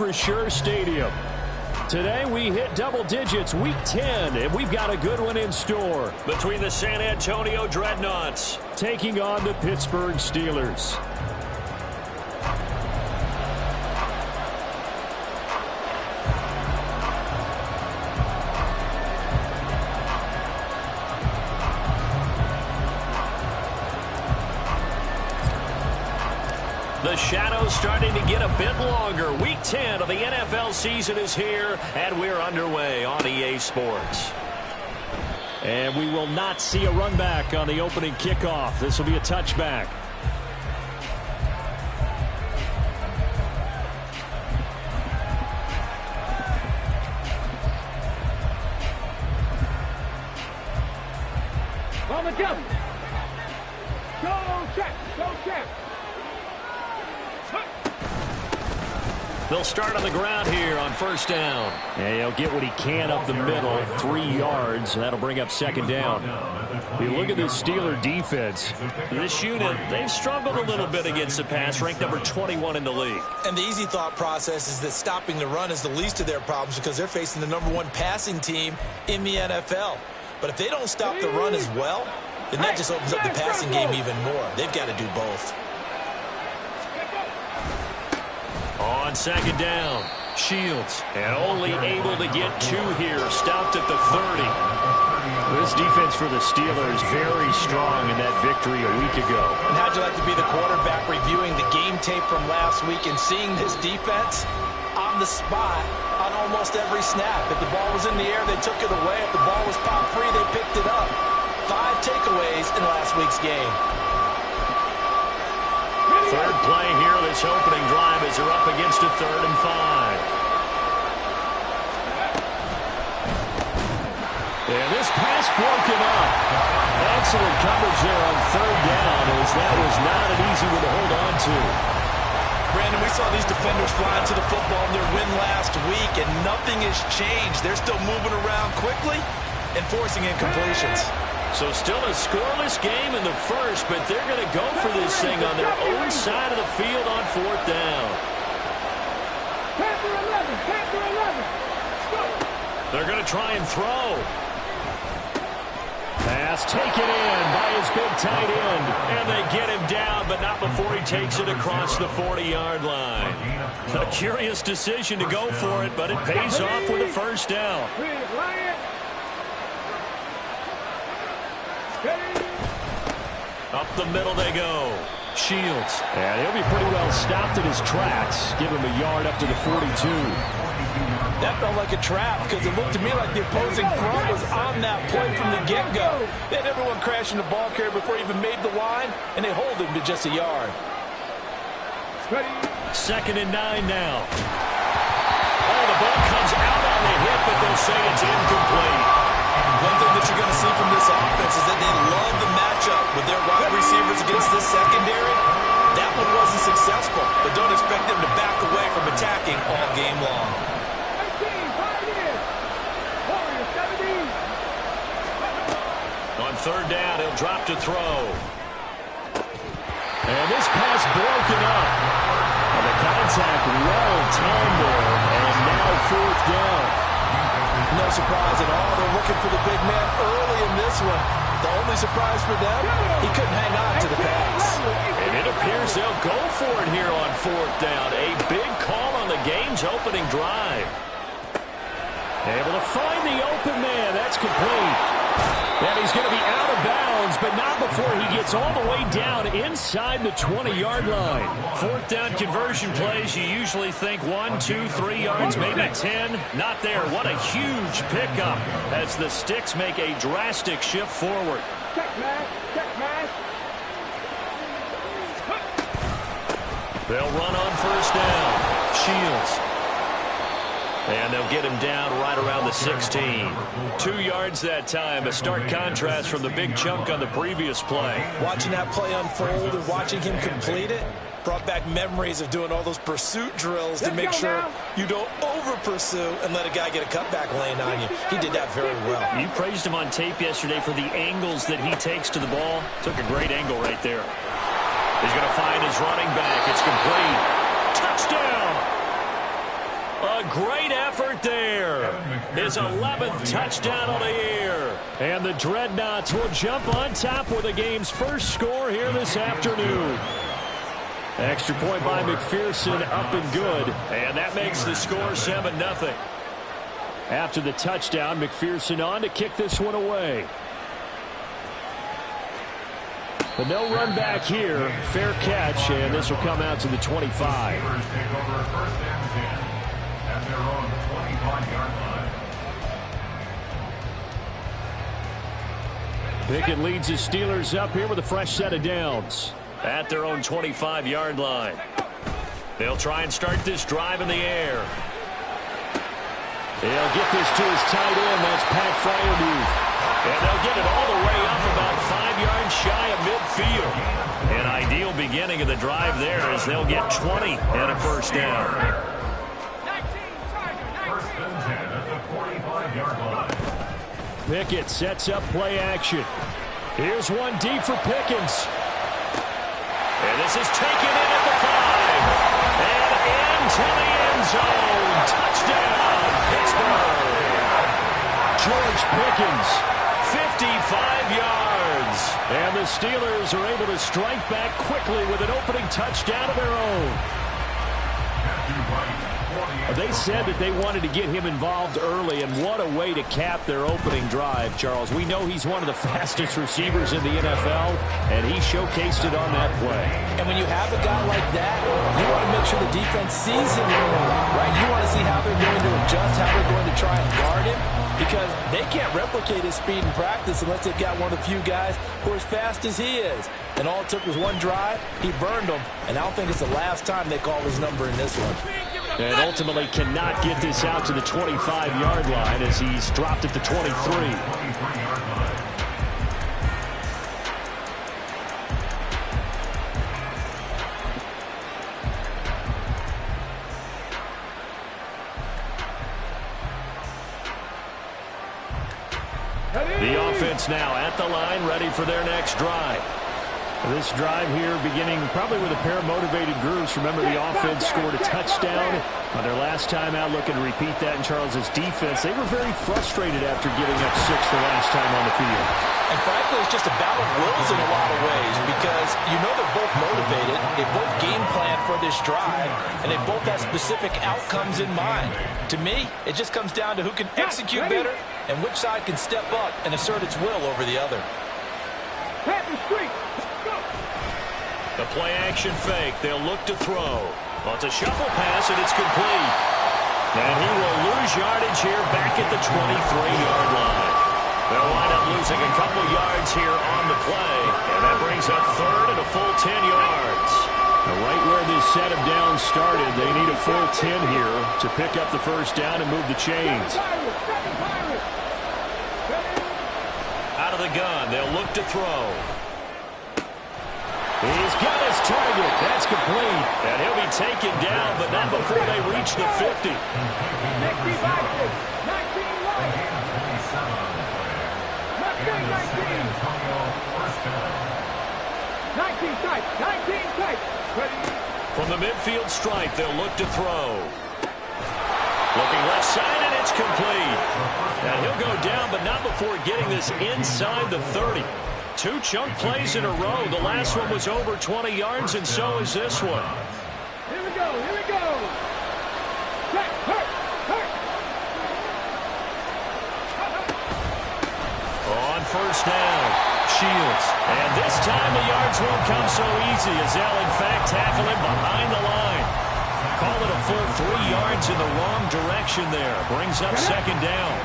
Acrisure Stadium. Today we hit double digits, week 10, and we've got a good one in store. Between the San Antonio Dreadnoughts taking on the Pittsburgh Steelers. The shadow's starting to get a bit longer. Week 10 of the NFL season is here, and we're underway on EA Sports. And we will not see a run back on the opening kickoff. This will be a touchback. On the jump. Go check. Go check. They'll start on the ground here on first down. And he'll get what he can up the middle, 3 yards. That'll bring up second down. You look at this Steeler defense. This unit, they've struggled a little bit against the pass, ranked number 21 in the league. And the easy thought process is that stopping the run is the least of their problems because they're facing the #1 passing team in the NFL. But if they don't stop the run as well, then that just opens up the passing game even more. They've got to do both. On second down, Shields, and only able to get 2 here, stopped at the 30. This defense for the Steelers very strong in that victory a week ago. And how'd you like to be the quarterback reviewing the game tape from last week and seeing this defense on the spot on almost every snap? If the ball was in the air, they took it away. If the ball was popped free, they picked it up. 5 takeaways in last week's game. Third play here, this opening drive as they're up against a 3rd and 5. And this pass broken up. Excellent coverage there on 3rd down, as that was not an easy one to hold on to. Brandon, we saw these defenders flying to the football in their win last week, and nothing has changed. They're still moving around quickly and forcing incompletions. So still a scoreless game in the first, but they're going to go for this thing on their own side of the field on 4th down. They're going to try and throw. Pass taken in by his big tight end. And they get him down, but not before he takes it across the 40-yard line. A curious decision to go for it, but it pays off with a first down. Up the middle they go. Shields. And he'll be pretty well stopped in his tracks. Give him a yard up to the 42. That felt like a trap because it looked to me like the opposing front was on that play from the get-go. They had everyone crashing the ball carrier before he even made the line, and they hold him to just a yard. 2nd and 9 now. Oh, the ball comes out on the hip, but they'll say it's incomplete. One thing that you're going to see from this offense is that they love the matchup with their wide receivers against this secondary. That one wasn't successful, but don't expect them to back away from attacking all game long. On 3rd down, he'll drop to throw. And this pass broken up. And the contact well timed there, and now 4th down. No surprise at all. They're looking for the big man early in this one. The only surprise for them, he couldn't hang on to the pass. And it appears they'll go for it here on 4th down. A big call on the game's opening drive. Able to find the open man. That's complete. And he's going to be out of bounds, but not before he gets all the way down inside the 20-yard line. 4th down conversion plays, you usually think 1, 2, 3 yards, maybe 10. Not there. What a huge pickup as the Sticks make a drastic shift forward. Check, man. Check, man. They'll run on 1st down. Shields. And they'll get him down right around the 16. 2 yards that time. A stark contrast from the big chunk on the previous play. Watching that play unfold and watching him complete it brought back memories of doing all those pursuit drills to make sure you don't over-pursue and let a guy get a cutback lane on you. He did that very well. You praised him on tape yesterday for the angles that he takes to the ball. Took a great angle right there. He's going to find his running back. It's complete. Touchdown! A great effort there. His 11th touchdown on the year. And the Dreadnoughts will jump on top with the game's first score here this afternoon. Extra point by McPherson, up and good. And that makes the score 7-0. After the touchdown, McPherson on to kick this one away. But no run back here. Fair catch, and this will come out to the 25. Pickett leads his Steelers up here with a fresh set of downs. At their own 25-yard line. They'll try and start this drive in the air. They'll get this to his tight end. That's Pat Freiermuth. And they'll get it all the way up about 5 yards shy of midfield. An ideal beginning of the drive there as they'll get 20 and a first down. Pickett sets up play action. Here's one deep for Pickens. And this is taken in at the 5. And into the end zone. Touchdown, Pittsburgh. George Pickens. 55 yards. And the Steelers are able to strike back quickly with an opening touchdown of their own. They said that they wanted to get him involved early, and what a way to cap their opening drive, Charles. We know he's one of the fastest receivers in the NFL, and he showcased it on that play. And when you have a guy like that, you want to make sure the defense sees him, right? You want to see how they're going to adjust, how they're going to try and guard him, because they can't replicate his speed in practice unless they've got one of the few guys who are as fast as he is. And all it took was one drive. He burned them, and I don't think it's the last time they call his number in this one. And ultimately cannot get this out to the 25-yard line as he's dropped at the 23. The offense now at the line, ready for their next drive. This drive here beginning probably with a pair of motivated groups. Remember, the offense scored a touchdown on their last time out. Looking to repeat that in Charles's defense. They were very frustrated after giving up 6 the last time on the field. And frankly, it's just a battle of wills in a lot of ways because you know they're both motivated. They both game plan for this drive, and they both have specific outcomes in mind. To me, it just comes down to who can execute better and which side can step up and assert its will over the other. The play-action fake. They'll look to throw. Well, it's a shuffle pass, and it's complete. And he will lose yardage here back at the 23-yard line. They'll wind up losing a couple yards here on the play. And that brings up third and a full 10 yards. Right where this set of downs started, they need a full 10 here to pick up the first down and move the chains. Out of the gun, they'll look to throw. He's got his target. That's complete. And he'll be taken down, but not before they reach the 50. 19 tight. From the midfield stripe, they'll look to throw. Looking left side, and it's complete. And he'll go down, but not before getting this inside the 30. 2 chunk plays in a row. The last one was over 20 yards, and so is this one. Here we go. Hurt. On first down, Shields. And this time the yards won't come so easy as they'll, in fact, tackle him behind the line. Call it a full 3 yards in the wrong direction there. Brings up second down.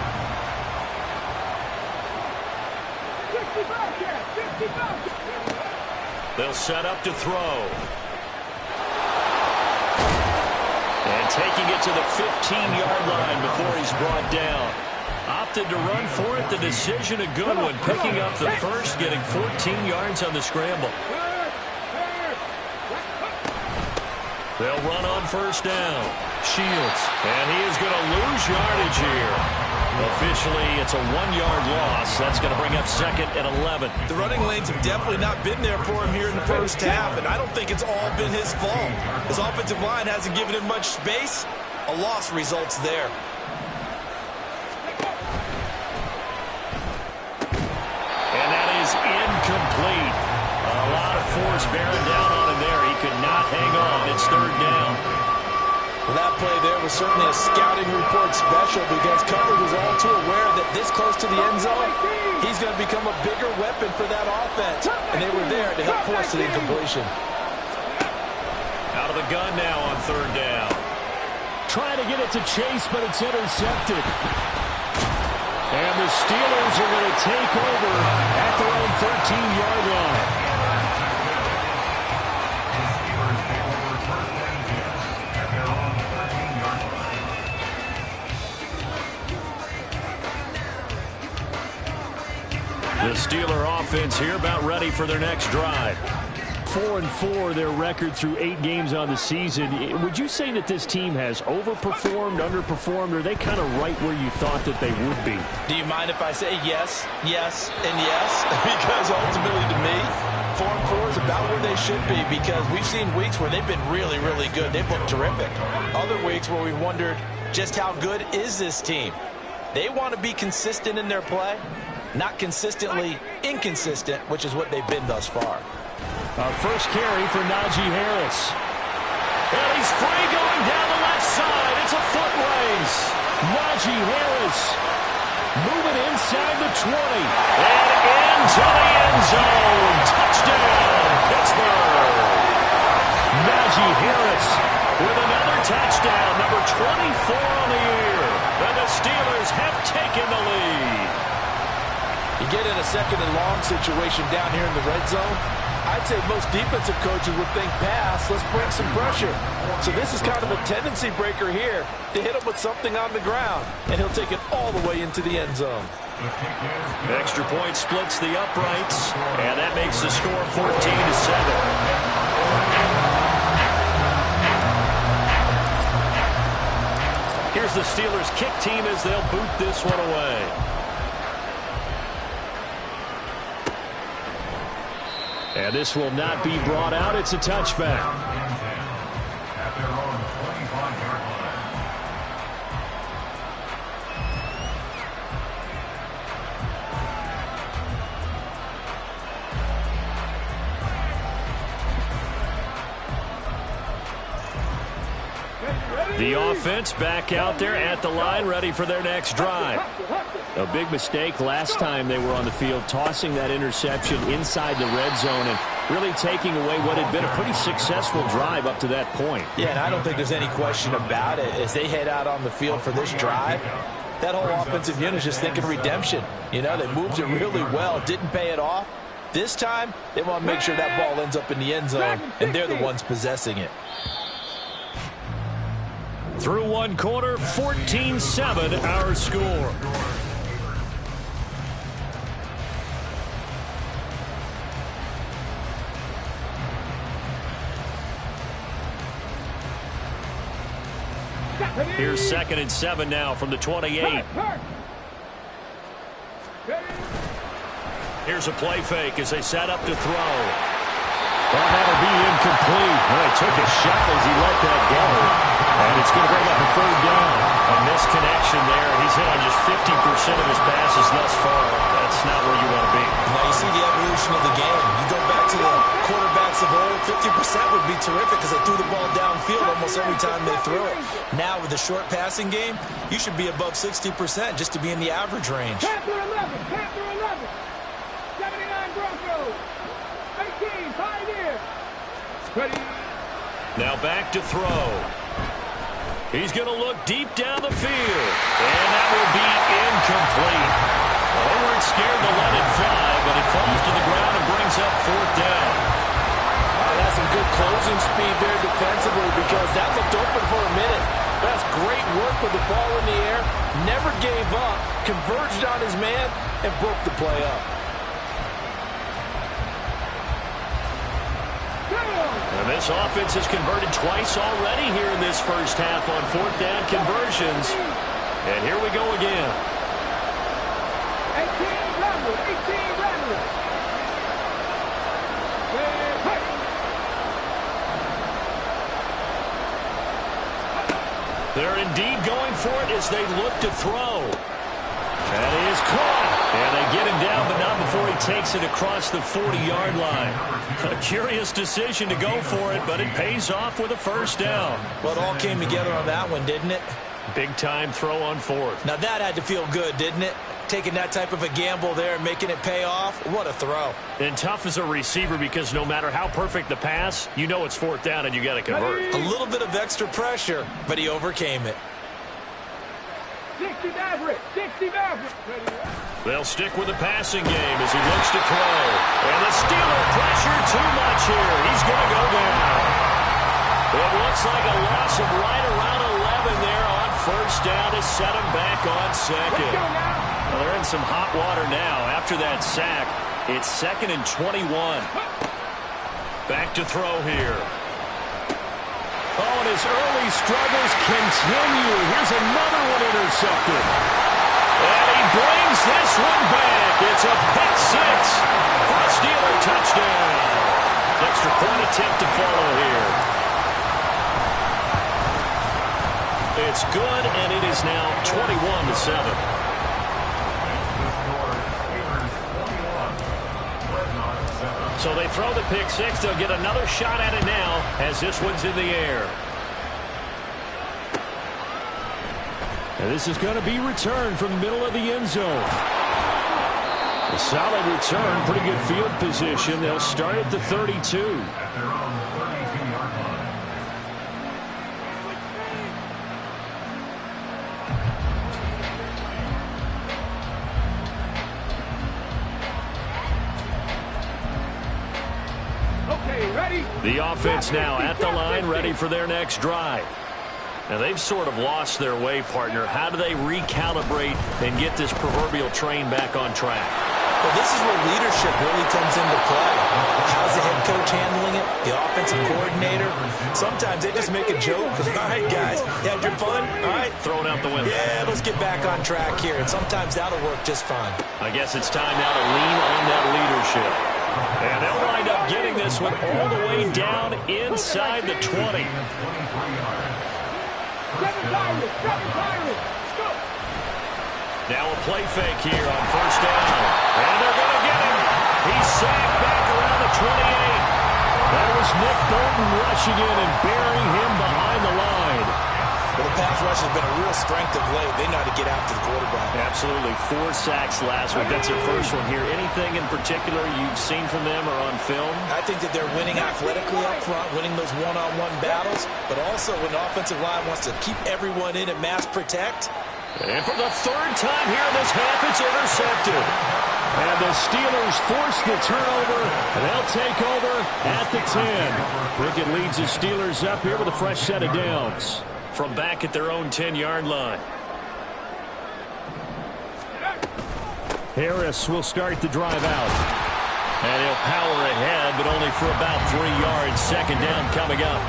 55 here. 55. They'll set up to throw. And taking it to the 15-yard line before he's brought down. Opted to run for it. The decision a good one. Picking up the first, getting 14 yards on the scramble. They'll run on first down. Shields. And he is going to lose yardage here. Officially, it's a 1-yard loss. That's going to bring up second and 11. The running lanes have definitely not been there for him here in the first half, and I don't think it's all been his fault. His offensive line hasn't given him much space, A loss results there. And that is incomplete. A lot of force bearing down on him there. He could not hang on. It's third down. Well, that play there was certainly a scouting report special because coverage was all too aware that this close to the end zone, he's going to become a bigger weapon for that offense. And they were there to help force the incompletion. Out of the gun now on third down. Trying to get it to Chase, but it's intercepted. And the Steelers are going to take over at their own 13-yard line. The Steeler offense here about ready for their next drive. 4-4, their record through 8 games on the season. Would you say that this team has overperformed, underperformed, or are they kind of right where you thought that they would be? Do you mind if I say yes, yes, and yes? Because ultimately to me, 4-4 is about where they should be because we've seen weeks where they've been really, really good. They've looked terrific. Other weeks where we've wondered just how good is this team. They want to be consistent in their play, not consistently inconsistent, which is what they've been thus far. First carry for Najee Harris. And he's free going down the left side. It's a foot race. Najee Harris moving inside the 20. And into the end zone. Touchdown, Pittsburgh. Najee Harris With another touchdown, number 24 on the year. And the Steelers have taken the lead. You get in a second and long situation down here in the red zone, I'd say most defensive coaches would think pass, let's bring some pressure. So this is kind of a tendency breaker here to hit him with something on the ground, and he'll take it all the way into the end zone. Extra point splits the uprights, and that makes the score 14-7. Here's the Steelers kick team as they'll boot this one away. And this will not be brought out. It's a touchback. The offense back out there at the line, ready for their next drive. A big mistake last time they were on the field, tossing that interception inside the red zone and really taking away what had been a pretty successful drive up to that point. Yeah, and I don't think there's any question about it. As they head out on the field for this drive, that whole offensive unit is just thinking redemption. You know, they moved it really well, didn't pay it off. This time, they want to make sure that ball ends up in the end zone, and they're the ones possessing it. Through one quarter, 14-7 our score. Here's 2nd and 7 now from the 28. Here's a play fake as they set up to throw. Well, that'll be incomplete. Well, he took a shot as he let that go. And it's going to bring up a third down. A misconnection there. He's hit on just 50% of his passes thus far. That's not where you want to be. Now you see the evolution of the game. You go back to the quarterbacks of old, 50% would be terrific because they threw the ball downfield almost every time they threw it. Now with the short passing game, you should be above 60% just to be in the average range. Panther 11, Panther 11. 79 Broncos. 18, Pioneer. Ready. Now back to throw. He's going to look deep down the field. And that will be incomplete. Well, they weren't scared to let it fly, but it falls to the ground and brings up 4th down. That's some good closing speed there defensively because that looked open for a minute. That's great work with the ball in the air. Never gave up, converged on his man, and broke the play up. And this offense has converted twice already here in this first half on 4th down conversions. And here we go again. 18 Rattler, 18 Rattler. They're indeed going for it as they look to throw. And he is caught. And they get him down, but not before he takes it across the 40-yard line. A curious decision to go for it, but it pays off with a first down. Well, it all came together on that one, didn't it? Big-time throw on fourth. Now that had to feel good, didn't it? Taking that type of a gamble there and making it pay off. What a throw. And tough as a receiver because no matter how perfect the pass, you know it's fourth down and you got to convert. A little bit of extra pressure, but he overcame it. 60 Maverick. 60 Maverick. They'll stick with the passing game as he looks to throw. And the Steeler pressure too much here. He's going to go down. It looks like a loss of right around 11 there on first down to set him back on second. Well, they're in some hot water now. After that sack, it's 2nd and 21. Back to throw here. Oh, and his early struggles continue. Here's another one intercepted. And he brings this one back. It's a pick six for a Steeler touchdown. Extra point attempt to follow here. It's good, and it is now 21-7. So they throw the pick six. They'll get another shot at it now as this one's in the air. And this is going to be returned from the middle of the end zone. A solid return, pretty good field position. They'll start at the 32. The offense now at the line, ready for their next drive. Now, they've sort of lost their way, partner. How do they recalibrate and get this proverbial train back on track? Well, this is where leadership really comes into play. How's the head coach handling it? The offensive coordinator? Sometimes they just make a joke. All right, guys, you had your fun? All right. Throw it out the window. Yeah, let's get back on track here. And sometimes that'll work just fine. I guess it's time now to lean on that leadership. And they'll wind up getting this one all the way down inside the 20. Now a play fake here on first down. And they're going to get him. He's sacked back around the 28. That was Nick Bolton rushing in and burying him behind the line. Well, the pass rush has been a real strength of late. They know how to get after the quarterback. Absolutely. 4 sacks last week. That's their first one here. Anything in particular you've seen from them or on film? I think that they're winning athletically up front, winning those one-on-one battles, but also when the offensive line wants to keep everyone in and mass protect. And for the third time here in this half, it's intercepted. And the Steelers force the turnover, and they'll take over at the 10. Pickett leads the Steelers up here with a fresh set of downs. From back at their own 10-yard line. Harris will start the drive out. And he'll power ahead, but only for about 3 yards. Second down coming up.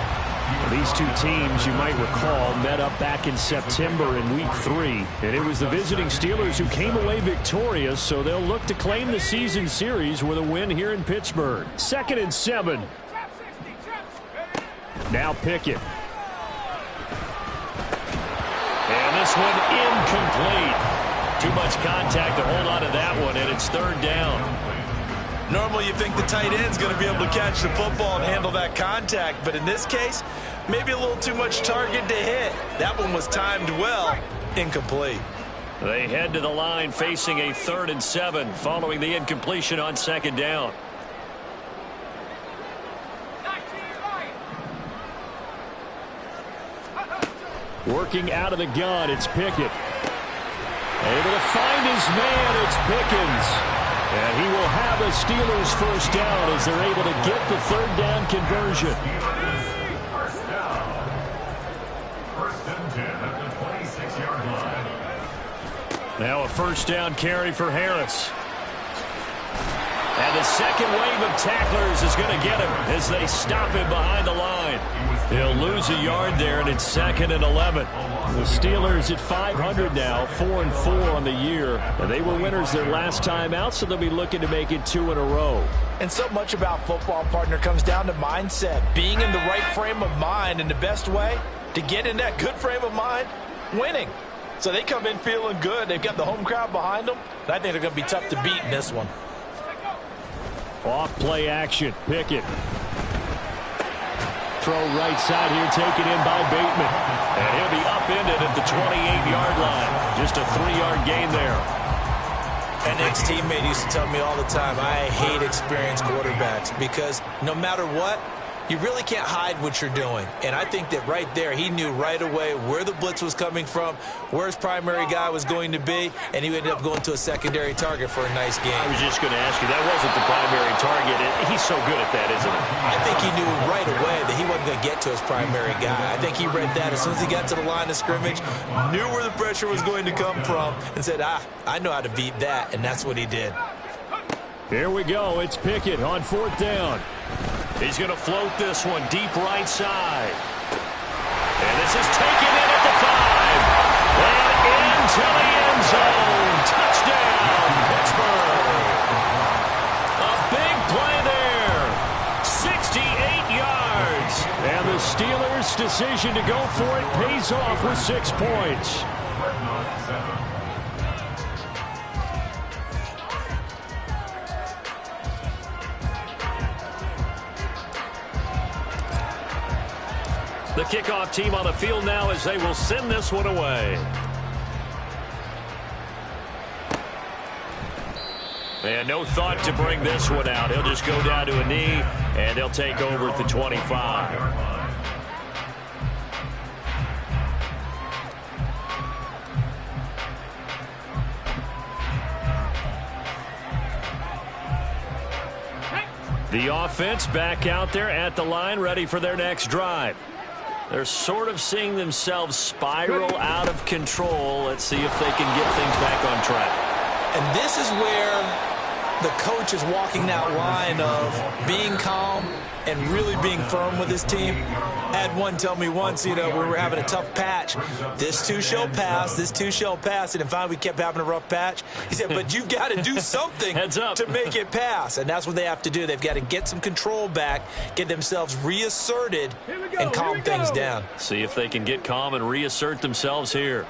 These two teams, you might recall, met up back in September in Week 3. And it was the visiting Steelers who came away victorious, so they'll look to claim the season series with a win here in Pittsburgh. 2nd and 7. Now Pickett. And this one incomplete. Too much contact to hold on to that one, and it's third down. Normally you think the tight end's going to be able to catch the football and handle that contact, but in this case, maybe a little too much target to hit. That one was timed well. Incomplete. They head to the line facing a 3rd and 7 following the incompletion on second down. Working out of the gun, it's Pickett. Able to find his man, it's Pickens. And he will have a Steelers first down as they're able to get the third down conversion. First and 10 at the 26-yard line. Now a first down carry for Harris. And the second wave of tacklers is going to get him as they stop him behind the line. He'll lose a yard there, and it's 2nd and 11. The Steelers at 500 now, 4-4 on the year. And they were winners their last time out, so they'll be looking to make it 2 in a row. And so much about football, partner, comes down to mindset. Being in the right frame of mind, and the best way to get in that good frame of mind, winning. So they come in feeling good. They've got the home crowd behind them. And I think they're going to be tough to beat in this one. Off play action. Pickett. Throw right side here, taken in by Bateman. And he'll be upended at the 28-yard line. Just a 3-yard gain there. An ex-teammate used to tell me all the time, I hate experienced quarterbacks because no matter what, you really can't hide what you're doing. And I think that right there, he knew right away where the blitz was coming from, where his primary guy was going to be, and he ended up going to a secondary target for a nice game. I was just going to ask you, that wasn't the primary target. He's so good at that, isn't he? I think he knew right away that he wasn't going to get to his primary guy. I think he read that as soon as he got to the line of scrimmage, knew where the pressure was going to come from, and said, I know how to beat that, and that's what he did. Here we go. It's Pickett on 4th down. He's going to float this one deep right side. And this is taken in at the 5. And into the end zone. Touchdown, Pittsburgh. A big play there. 68 yards. And the Steelers' decision to go for it pays off with 6 points. The kickoff team on the field now as they will send this one away. And no thought to bring this one out. He'll just go down to a knee, and they'll take over at the 25. The offense back out there at the line, ready for their next drive. They're sort of seeing themselves spiral out of control. Let's see if they can get things back on track. And this is where the coach is walking that line of being calm and really being firm with his team. I had one tell me once, we were having a tough patch. This too shall pass, this too shall pass. And finally we kept having a rough patch. He said, but you've got to do something to make it pass. And that's what they have to do. They've got to get some control back, get themselves reasserted, and calm things down. See if they can get calm and reassert themselves here.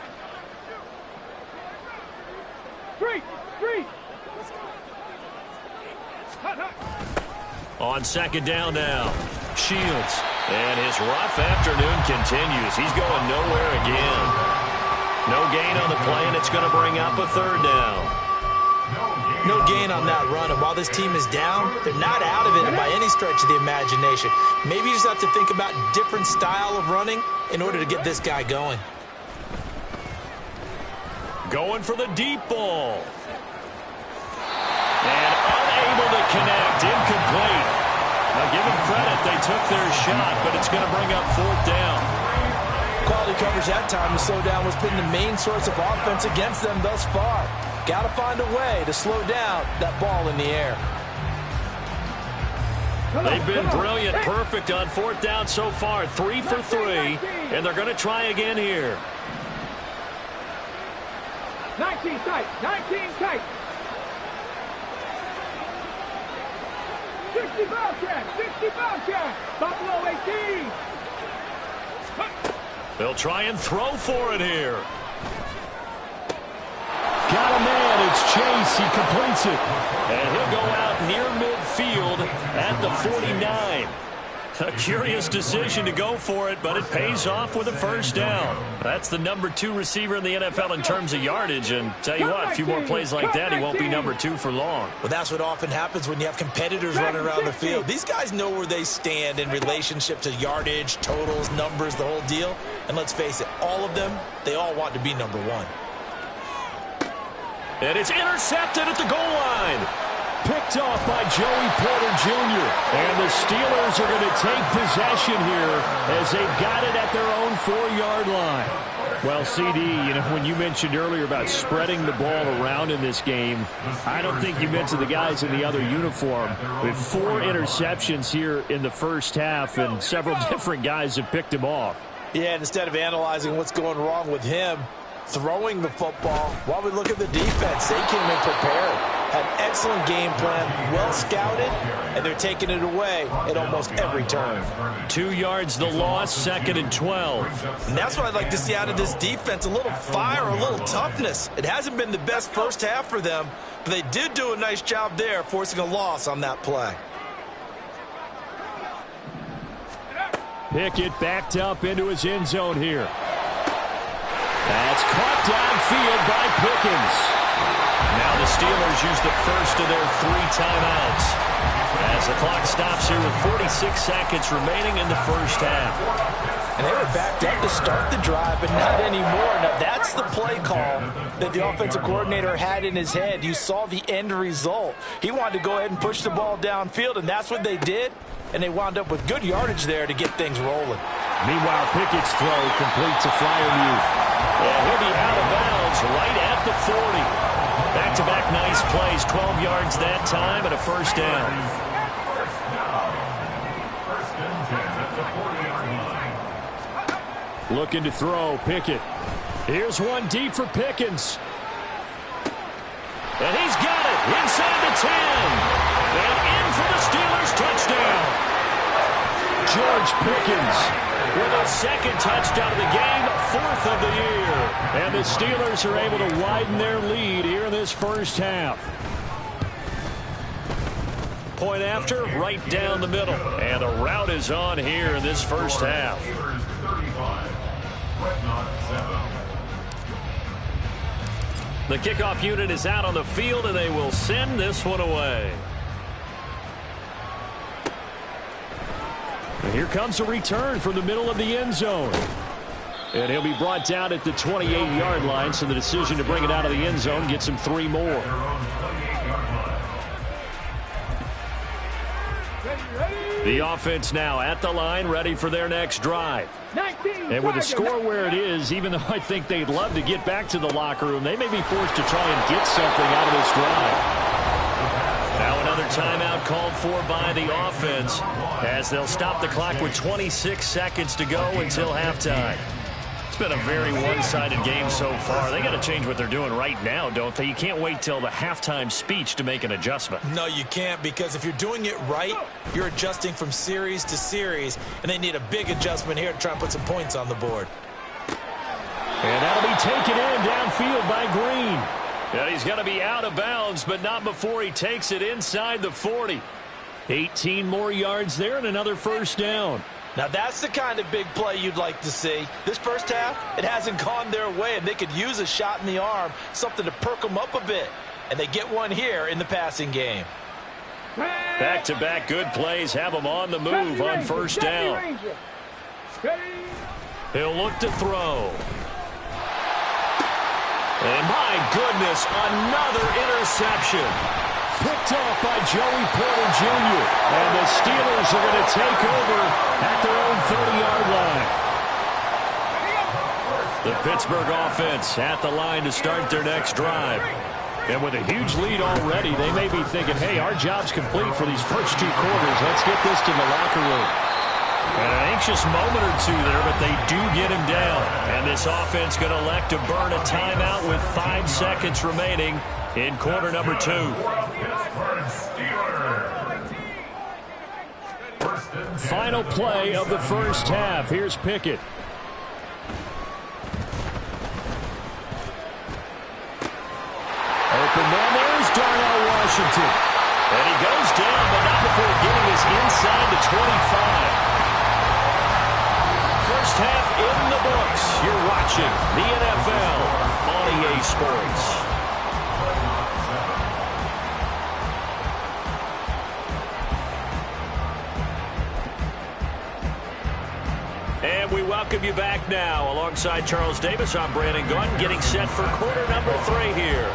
Three. On 2nd down now, Shields. And his rough afternoon continues. He's going nowhere again. No gain on the play, and it's going to bring up a 3rd down. No gain on that run. And while this team is down, they're not out of it by any stretch of the imagination. Maybe you just have to think about different style of running in order to get this guy going. Going for the deep ball. And unable to connect. Incomplete. Now, give them credit. They took their shot, but it's going to bring up 4th down. Quality coverage that time to slow down was been the main source of offense against them thus far. Got to find a way to slow down that ball in the air. They've been brilliant. Perfect on 4th down so far. 3 for 3. And they're going to try again here. 19 tight. 19 tight. 60 Bobcat. Buffalo 18. They'll try and throw for it here. Got a man. It's Chase. He completes it. And he'll go out near midfield at the 49. A curious decision to go for it, but it pays off with a 1st down. That's the number 2 receiver in the NFL in terms of yardage. And tell you what, a few more plays like that, he won't be number 2 for long. Well, that's what often happens when you have competitors running around the field. These guys know where they stand in relationship to yardage, totals, numbers, the whole deal. And let's face it, all of them, they all want to be number 1. And it's intercepted at the goal line. Picked off by Joey Porter Jr. And the Steelers are going to take possession here as they've got it at their own 4-yard line. Well, CD, when you mentioned earlier about spreading the ball around in this game, I don't think you mentioned the guys in the other uniform. With 4 interceptions here in the first half, and several different guys have picked him off. Yeah, and instead of analyzing what's going wrong with him throwing the football, while we look at the defense, they came in prepared. An excellent game plan, well scouted, and they're taking it away at almost every turn. 2 yards the loss, 2nd and 12. And that's what I'd like to see out of this defense, a little fire, a little toughness. It hasn't been the best first half for them, but they did do a nice job there, forcing a loss on that play. Pickett backed up into his end zone here. That's caught downfield by Pickens. Now the Steelers use the first of their 3 timeouts as the clock stops here with 46 seconds remaining in the first half. And they were backed up to start the drive, but not anymore. Now, that's the play call that the offensive coordinator had in his head. You saw the end result. He wanted to go ahead and push the ball downfield, and that's what they did. And they wound up with good yardage there to get things rolling. Meanwhile, Pickett's throw complete to Freiermuth. And he'll be out of bounds right at the 40. Back-to-back nice plays, 12 yards that time and a first down. Looking to throw, Pickett. Here's one deep for Pickens. And he's got it inside the 10. And in for the Steelers touchdown. George Pickens with a 2nd touchdown of the game, 4th of the year. And the Steelers are able to widen their lead here in this first half. Point after, right down the middle. And the route is on here in this first half. The kickoff unit is out on the field, and they will send this one away. And here comes a return from the middle of the end zone. And he'll be brought down at the 28-yard line, so the decision to bring it out of the end zone gets him 3 more. The offense now at the line, ready for their next drive. And with the score where it is, even though I think they'd love to get back to the locker room, they may be forced to try and get something out of this drive. Now another timeout called for by the offense as they'll stop the clock with 26 seconds to go until halftime. It's been a very one-sided game so far. They got to change what they're doing right now, don't they? You can't wait till the halftime speech to make an adjustment. No, you can't, because if you're doing it right, you're adjusting from series to series, and they need a big adjustment here to try and put some points on the board. And that'll be taken in downfield by Green. And he's going to be out of bounds, but not before he takes it inside the 40. 18 more yards there and another first down. Now, that's the kind of big play you'd like to see. This first half, it hasn't gone their way, and they could use a shot in the arm, something to perk them up a bit. And they get one here in the passing game. Back-to-back good plays have them on the move on first down. He'll look to throw. And my goodness, another interception. Picked off by Joey Porter Jr. And the Steelers are going to take over at their own 30-yard line. The Pittsburgh offense at the line to start their next drive. And with a huge lead already, they may be thinking, hey, our job's complete for these first 2 quarters. Let's get this to the locker room. And an anxious moment or two there, but they do get him down. And this offense going to elect to burn a timeout with 5 seconds remaining in quarter number 2. Final play of the first half. Here's Pickett. Open man, there's Darnell Washington. And he goes down, but not before getting us inside the 25. First half in the books. You're watching the NFL on EA Sports. And we welcome you back now. Alongside Charles Davis, I'm Brandon Gunn, getting set for quarter number 3 here.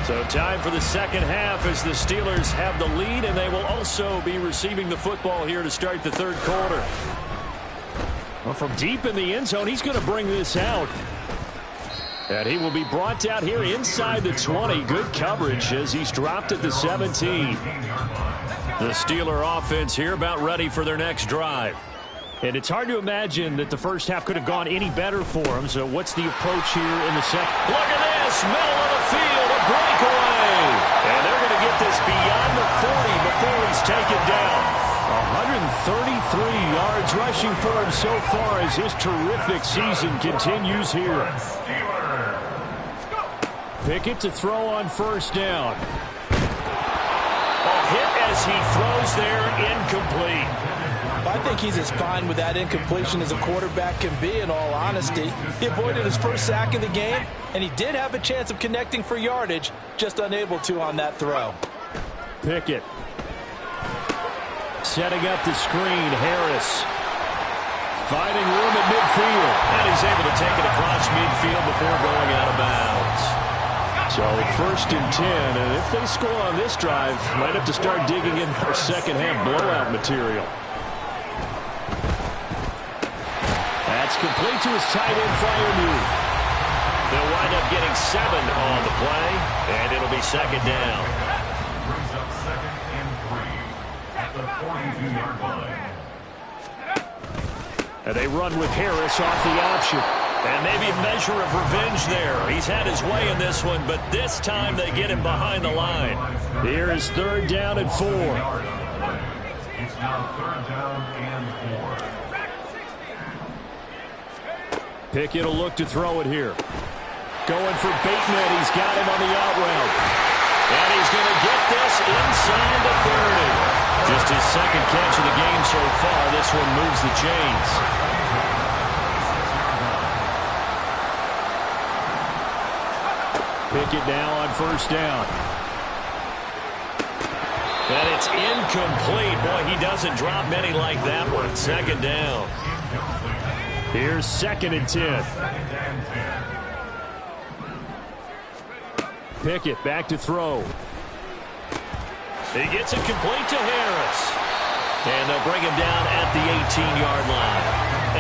So time for the second half as the Steelers have the lead, and they will also be receiving the football here to start the third quarter. Well, from deep in the end zone, he's going to bring this out. And he will be brought down here inside the 20. Good coverage as he's dropped at the 17. The Steeler offense here about ready for their next drive. And it's hard to imagine that the first half could have gone any better for him. So what's the approach here in the second? Look at this. Middle of the field. A breakaway. And they're going to get this beyond the 40 before he's taken down. 133 yards rushing for him so far as his terrific season continues here. Pickett to throw on first down. A hit as he throws there, incomplete. I think he's as fine with that incompletion as a quarterback can be, in all honesty. He avoided his first sack of the game, and he did have a chance of connecting for yardage, just unable to on that throw. Pickett. Setting up the screen, Harris. Finding room at midfield. And he's able to take it across midfield before going out of bounds. So 1st and 10, and if they score on this drive, might have to start digging in their second half blowout material. That's complete to his tight end flyer move. They'll wind up getting 7 on the play, and it'll be second down. Brings up 2nd and 3 at the 42-yard line. And they run with Harris off the option. And maybe a measure of revenge there. He's had his way in this one, but this time they get him behind the line. Here is 3rd down and 4. It's now 3rd down and 4. Pickett will look to throw it here. Going for Bateman. He's got him on the out route. And he's going to get this inside the 30. Just his second catch of the game so far. This one moves the chains. Pickett now on first down. And it's incomplete. Boy, he doesn't drop many like that one. Second down. Here's 2nd and 10. Pickett back to throw. He gets it complete to Harris. And they'll bring him down at the 18-yard line.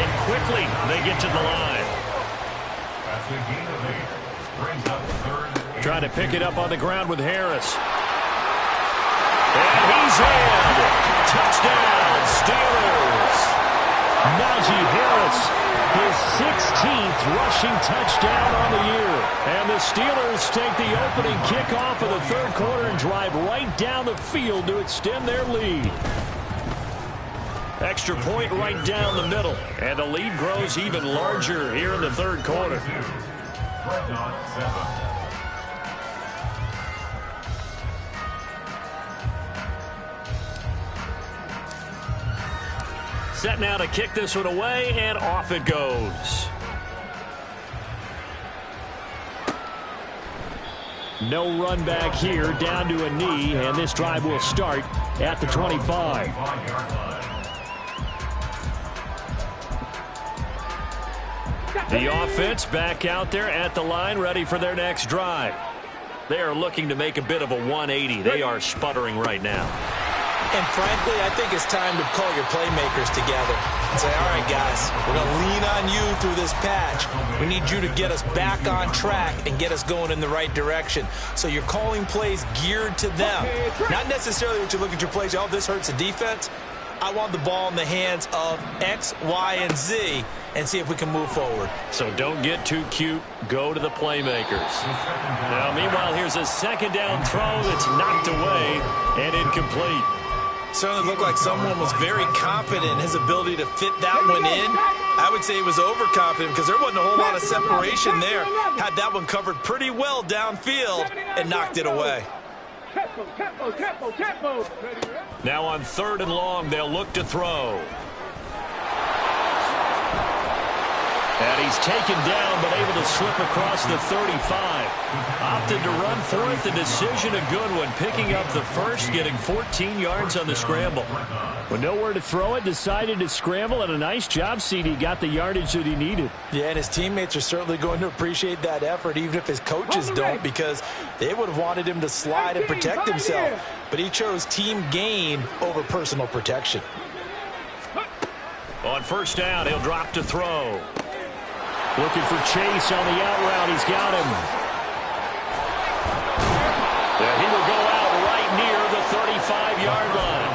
And quickly they get to the line. That's a gain of 8. Brings up 3rd. Trying to pick it up on the ground with Harris. And he's in. Touchdown, Steelers. Najee Harris, his 16th rushing touchdown on the year. And the Steelers take the opening kickoff of the 3rd quarter and drive right down the field to extend their lead. Extra point right down the middle. And the lead grows even larger here in the 3rd quarter. Dreadnoughts 7. Set now to kick this one away, and off it goes. No run back here, down to a knee, and this drive will start at the 25. The offense back out there at the line, ready for their next drive. They are looking to make a bit of a 180. They are sputtering right now. And frankly, I think it's time to call your playmakers together and say, all right, guys, we're going to lean on you through this patch. We need you to get us back on track and get us going in the right direction. So you're calling plays geared to them. Not necessarily what you look at your plays, oh, this hurts the defense. I want the ball in the hands of X, Y, and Z and see if we can move forward. So don't get too cute. Go to the playmakers. Now, meanwhile, here's a 2nd down throw that's knocked away and incomplete. Certainly looked like someone was very confident in his ability to fit that one in. I would say he was overconfident because there wasn't a whole lot of separation there. Had that one covered pretty well downfield and knocked it away. Now on 3rd and long, they'll look to throw. And he's taken down, but able to slip across the 35. Opted to run for it. The decision a good one. Picking up the first, getting 14 yards on the scramble. With nowhere to throw it, decided to scramble, and a nice job, CD. Got the yardage that he needed. Yeah, and his teammates are certainly going to appreciate that effort, even if his coaches don't, because they would have wanted him to slide and protect himself. But he chose team gain over personal protection. On first down, he'll drop to throw. Looking for Chase on the out route. He's got him. Yeah, he will go out right near the 35-yard line.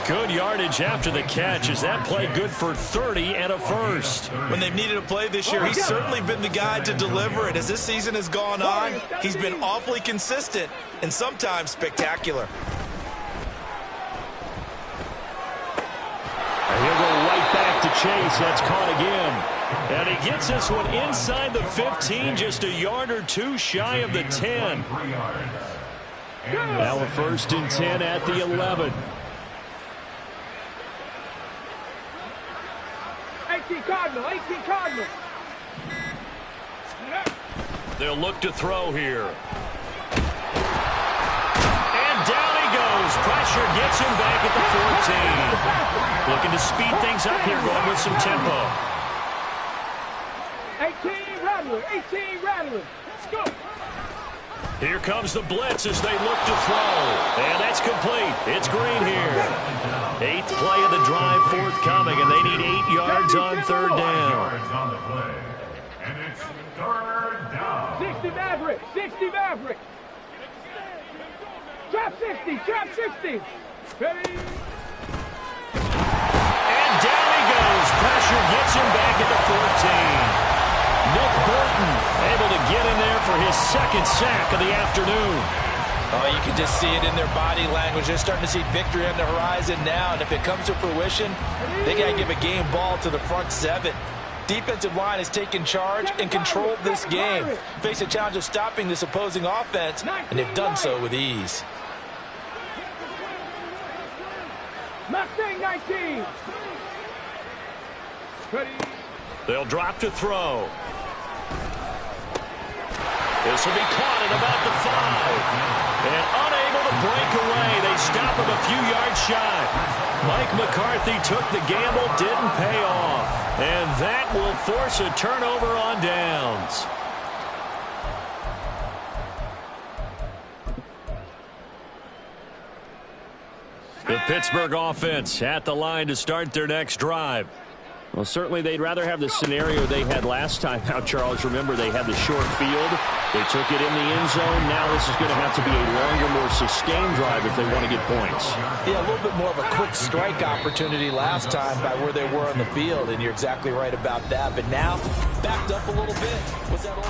Good yardage after the catch. Is that play good for 30 and a first? When they've needed a play this year, he's certainly been the guy to deliver it. As this season has gone on, he's been awfully consistent and sometimes spectacular. And he'll go right back to chase. That's caught again. And he gets this one inside the 15, just a yard or two shy of the 10. Now a 1st and 10 at the 11. 18 Cardinal, 18 Cardinal. They'll look to throw here. And down he goes. Pressure gets him back at the 14. Looking to speed things up here, going with some tempo. 18 Rattler, 18 Rattler. Let's go. Here comes the blitz as they look to throw. And that's complete. It's Green here. 8th play of the drive forthcoming, and they need 8 yards on 3rd down. On the play. And it's 3rd down. 60 Maverick, 60 Maverick. Trap 60, trap 60. Ready? And down he goes. Pressure gets him back at the 14. Nick Burton able to get in there for his 2nd sack of the afternoon. Oh, you can just see it in their body language. They're starting to see victory on the horizon now, and if it comes to fruition, they got to give a game ball to the front 7. Defensive line has taken charge and controlled this game. Face a challenge of stopping this opposing offense, and they've done so with ease. Mustang 19. Ready? They'll drop to throw. This will be caught at about the 5. And unable to break away. They stop him a few yards shy. Mike McCarthy took the gamble, didn't pay off. And that will force a turnover on downs. The Pittsburgh offense at the line to start their next drive. Well, certainly they'd rather have the scenario they had last time out, Charles. Remember, they had the short field. They took it in the end zone. Now this is going to have to be a longer, more sustained drive if they want to get points. Yeah, a little bit more of a quick strike opportunity last time by where they were on the field, and you're exactly right about that. But now, backed up a little bit. What's that old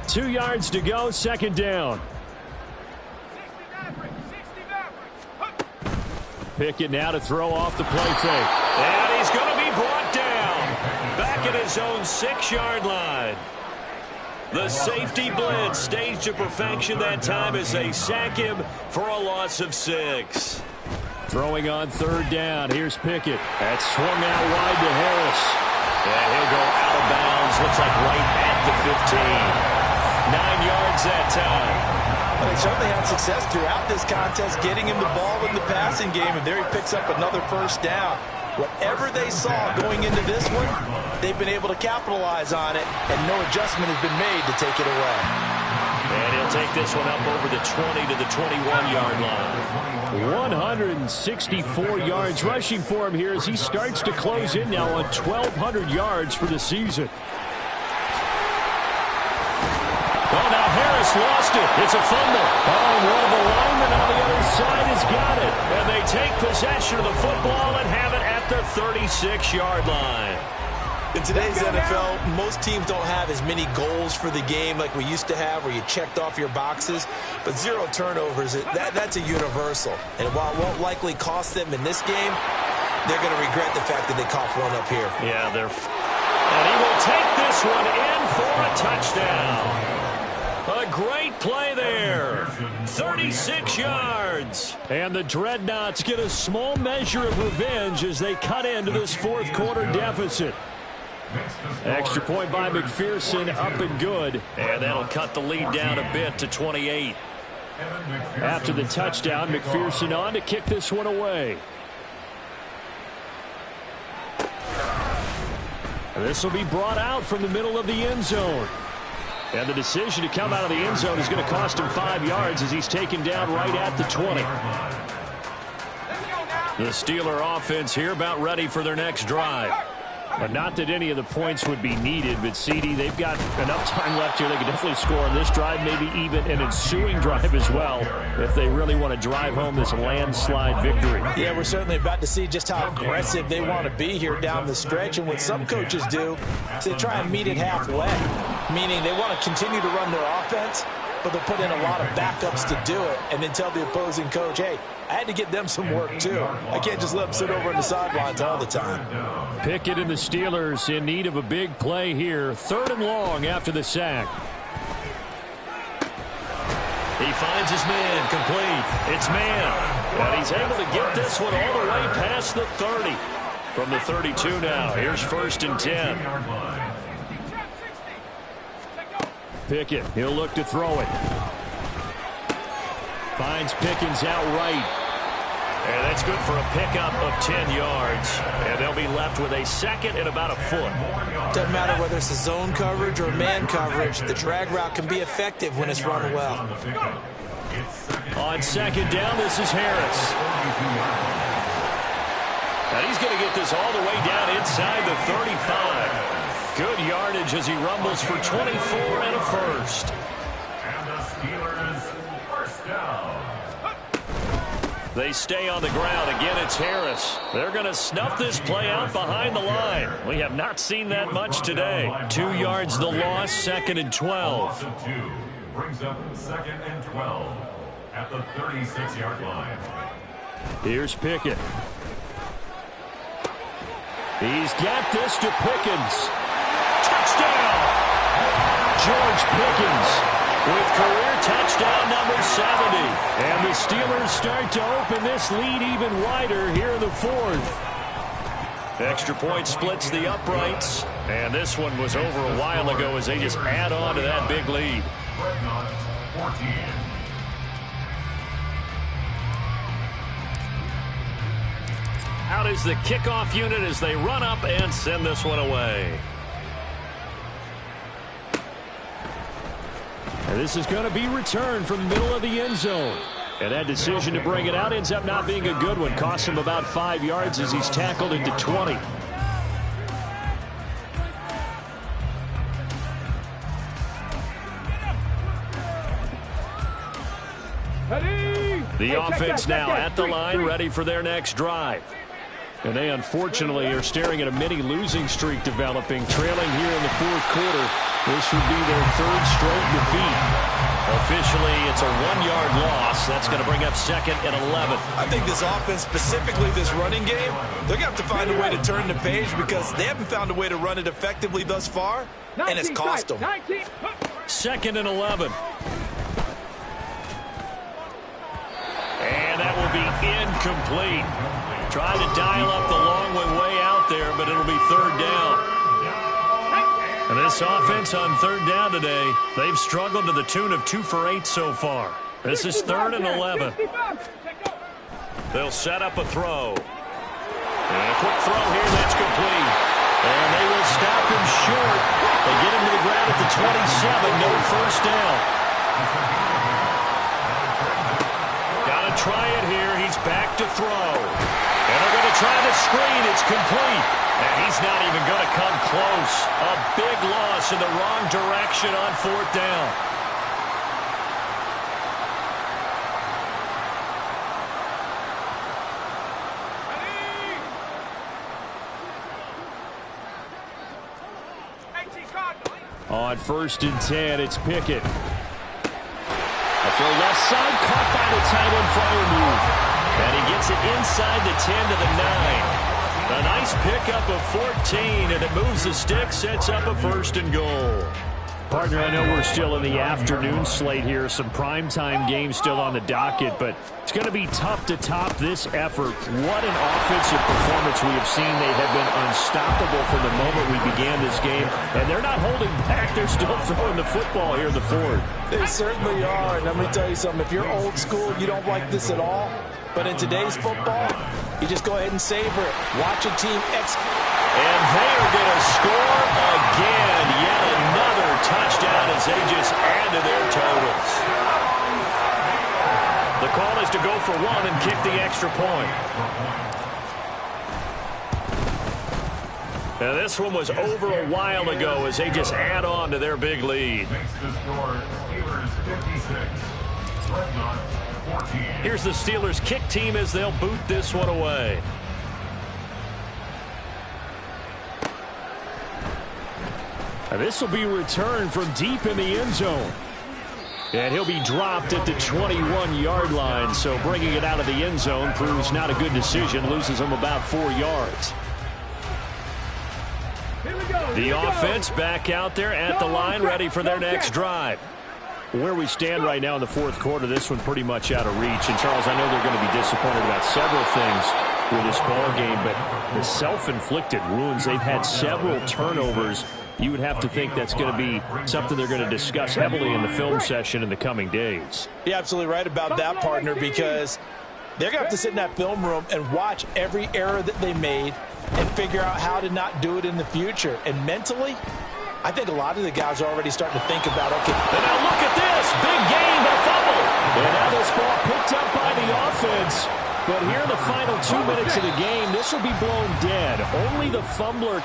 2 yards to go, 2nd down. Pickett now to throw off the play fake. And he's going to be brought down. Back at his own 6-yard line. The safety blitz staged to perfection that time as they sack him for a loss of 6. Throwing on 3rd down. Here's Pickett. That's swung out wide to Harris. And he'll go out of bounds. Looks like right at the 15. 9 yards that time. Well, they certainly had success throughout this contest getting him the ball in the passing game, and there he picks up another 1st down. Whatever they saw going into this one, they've been able to capitalize on it, and no adjustment has been made to take it away. And he'll take this one up over the 20 to the 21-yard line. 164 yards rushing for him here as he starts to close in now on 1,200 yards for the season. Oh, now Harris lost it. It's a fumble. Oh, and one of the linemen on the other side has got it. And they take possession of the football and have it at the 36-yard line. In today's NFL, most teams don't have as many goals for the game like we used to have where you checked off your boxes. But 0 turnovers, that's a universal. And while it won't likely cost them in this game, they're going to regret the fact that they coughed one up here. Yeah, and he will take this one in for a touchdown. A great play there. 36 yards. And the Dreadnoughts get a small measure of revenge as they cut into this 4th quarter deficit. Extra point by McPherson, up and good. And that'll cut the lead down a bit to 28. After the touchdown, McPherson on to kick this one away. This will be brought out from the middle of the end zone. And the decision to come out of the end zone is going to cost him 5 yards as he's taken down right at the 20. The Steeler offense here about ready for their next drive. But not that any of the points would be needed, but CD, they've got enough time left here. They can definitely score on this drive, maybe even an ensuing drive as well, if they really want to drive home this landslide victory. Yeah, we're certainly about to see just how aggressive they want to be here down the stretch. And what some coaches do is they try and meet it halfway, meaning they want to continue to run their offense, but they'll put in a lot of backups to do it and then tell the opposing coach, hey, I had to get them some work too. I can't just let them sit over on the sidelines all the time. Pickett and the Steelers in need of a big play here. 3rd and long after the sack. He finds his man, complete. It's man. And he's able to get this one all the way past the 30. From the 32 now, here's 1st and 10. Pickett, he'll look to throw it. Finds Pickens out right. And that's good for a pickup of 10 yards. And they'll be left with a 2nd and about a foot. Doesn't matter whether it's a zone coverage or man coverage. The drag route can be effective when it's run well. On 2nd down, this is Harris. And he's going to get this all the way down inside the 35. Good yardage as he rumbles for 24 and a first. And the Steelers first down. They stay on the ground. Again, it's Harris. They're going to snuff this play out behind the line. We have not seen that much today. 2 yards the loss, 2nd and 12. Brings up 2nd and 12 at the 36-yard line. Here's Pickett. He's got this to Pickens. Touchdown! George Pickens with career touchdown number 70. And the Steelers start to open this lead even wider here in the 4th. Extra point splits the uprights. And this one was over a while ago as they just add on to that big lead. Dreadnoughts 14. Out is the kickoff unit as they run up and send this one away. And this is going to be returned from the middle of the end zone. And that decision to bring it out ends up not being a good one. Costs him about 5 yards as he's tackled into 20. The offense now at the line, ready for their next drive. And they unfortunately are staring at a mini losing streak developing, trailing here in the 4th quarter. This would be their 3rd straight defeat. Officially, it's a 1-yard loss. That's going to bring up 2nd and 11. I think this offense, specifically this running game, they're going to have to find a way to turn the page because they haven't found a way to run it effectively thus far, and it's cost them. 2nd and 11. And that will be incomplete. Trying to dial up the long way out there, but it'll be 3rd down. And this offense on 3rd down today, they've struggled to the tune of 2 for 8 so far. This is 3rd and 11. They'll set up a throw. And a quick throw here, that's complete. And they will stop him short. They get him to the ground at the 27, no 1st down. Got to try it here. He's back to throw. And they're going to try the screen. It's complete. And he's not even going to come close. A big loss in the wrong direction on 4th down. On 1st and 10, it's Pickett. A throw left side, caught by the tight end Freiermuth. And he gets it inside the 10 to the 9. A nice pickup of 14, and it moves the stick, sets up a 1st and goal. Partner, I know we're still in the afternoon slate here. Some primetime games still on the docket, but it's going to be tough to top this effort. What an offensive performance we have seen. They have been unstoppable from the moment we began this game, and they're not holding back. They're still throwing the football here in the 4th. They certainly are, and let me tell you something. If you're old school, you don't like this at all. But in today's football, you just go ahead and savor it. Watch a team execute. And they are going to score again. Yet another touchdown as they just add to their totals. The call is to go for 1 and kick the extra point. Now, this one was over a while ago as they just add on to their big lead. Makes the score Steelers 56, Dreadnoughts 14. Here's the Steelers kick team as they'll boot this one away. Now this will be returned from deep in the end zone. And he'll be dropped at the 21-yard line, so bringing it out of the end zone proves not a good decision, loses him about 4 yards. The offense back out there at the line, ready for their next drive. Where we stand right now in the fourth quarter, this one pretty much out of reach. And, Charles, I know they're going to be disappointed about several things with this ball game, but the self-inflicted wounds, they've had several turnovers. You would have to think that's going to be something they're going to discuss heavily in the film session in the coming days. You're absolutely right about that, partner, because they're going to have to sit in that film room and watch every error that they made and figure out how to not do it in the future. And mentally, I think a lot of the guys are already starting to think about, okay. And now look at this. Big gain, but fumble. And now this ball picked up by the offense. But here in the final 2 minutes of the game, this will be blown dead. Only the fumbler